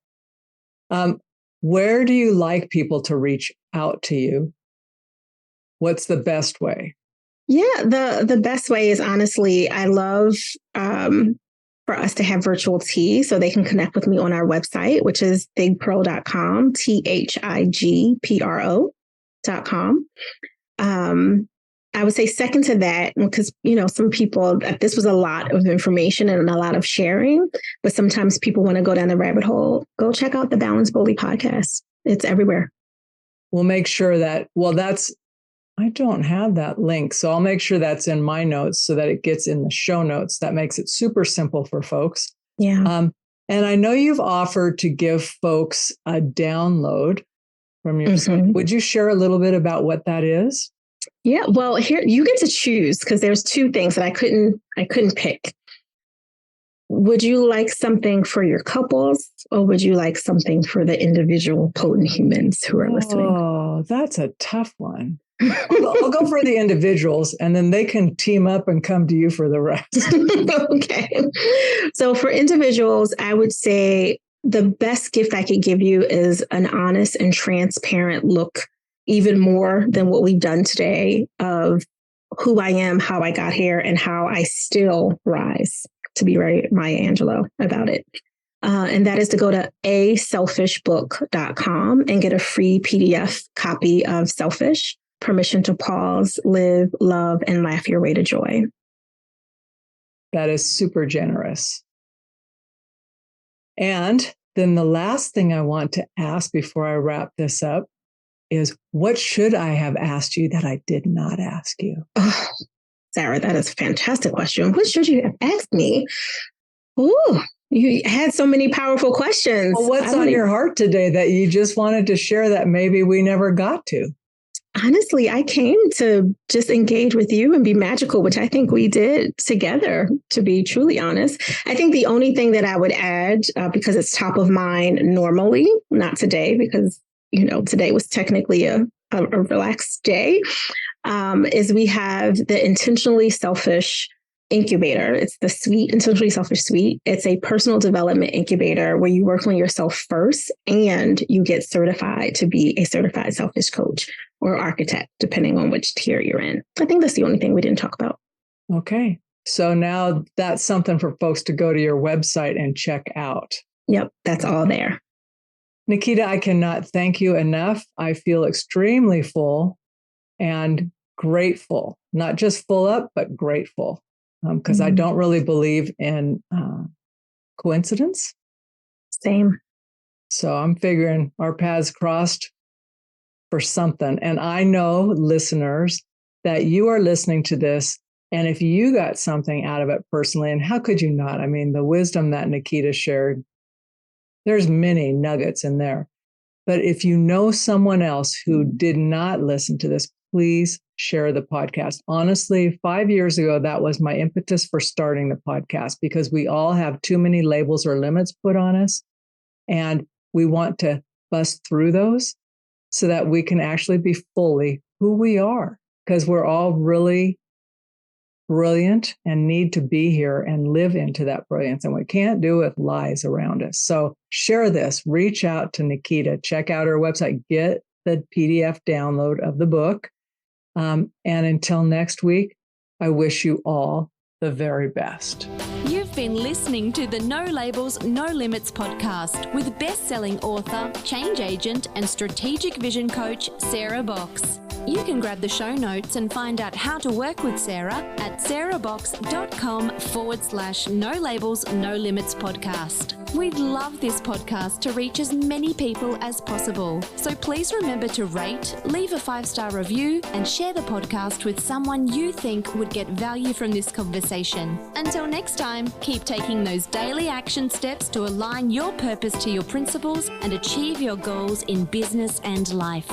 Where do you like people to reach out to you? What's the best way? Yeah, the best way is honestly, I love for us to have virtual tea so they can connect with me on our website, which is thigpro.com, thigpro.com. I would say second to that, because, some people, this was a lot of information and a lot of sharing, but sometimes people want to go down the rabbit hole. Go check out the Balance Bully podcast. It's everywhere. We'll make sure that, I don't have that link, so I'll make sure that's in my notes so that it gets in the show notes. That makes it super simple for folks. Yeah. And I know you've offered to give folks a download from your site. Would you share a little bit about what that is? Yeah, well, here you get to choose because there's two things that I couldn't pick. Would you like something for your couples or would you like something for the individual potent humans who are listening? Oh, that's a tough one. I'll go for the individuals and then they can team up and come to you for the rest. Okay. So for individuals, I would say the best gift I could give you is an honest and transparent look, even more than what we've done today, of who I am, how I got here, and how I still rise, to be very Maya Angelou about it. And that is to go to aselfishbook.com and get a free PDF copy of Selfish, Permission to Pause, Live, Love, and Laugh Your Way to Joy. That is super generous. And then the last thing I want to ask before I wrap this up is, what should I have asked you that I did not ask you? Oh, Sarah, that is a fantastic question. What should you have asked me? Ooh, You had so many powerful questions. Well, what's on your heart today that you just wanted to share that maybe we never got to? Honestly, I came to just engage with you and be magical, which I think we did together, to be truly honest. I think the only thing that I would add, because it's top of mind normally, not today, because, today was technically a relaxed day, is we have the Intentionally Selfish Incubator. It's the suite, Intentionally Selfish Suite. It's a personal development incubator where you work on yourself first and you get certified to be a certified selfish coach or architect, depending on which tier you're in. I think that's the only thing we didn't talk about. Okay. So now that's something for folks to go to your website and check out. Yep. That's all there. Naketa, I cannot thank you enough. I feel extremely full and grateful, not just full up, but grateful. Because I don't really believe in coincidence. Same. So I'm figuring our paths crossed for something. And I know, listeners, that you are listening to this. And if you got something out of it personally, and how could you not? I mean, the wisdom that Naketa shared, there's many nuggets in there. But if you know someone else who did not listen to this, please share the podcast. Honestly, 5 years ago, that was my impetus for starting the podcast, because we all have too many labels or limits put on us. And we want to bust through those so that we can actually be fully who we are, because we're all really brilliant and need to be here and live into that brilliance. And we can't do it with lies around us. So share this, reach out to Naketa, check out her website, get the PDF download of the book. And until next week, I wish you all the very best. You've been listening to the No Labels, No Limits podcast with best-selling author, change agent, and strategic vision coach, Sarah Box. You can grab the show notes and find out how to work with Sarah at sarahbox.com/No Labels, No Limits podcast. We'd love this podcast to reach as many people as possible. So please remember to rate, leave a 5-star review, and share the podcast with someone you think would get value from this conversation. Until next time, keep taking those daily action steps to align your purpose to your principles and achieve your goals in business and life.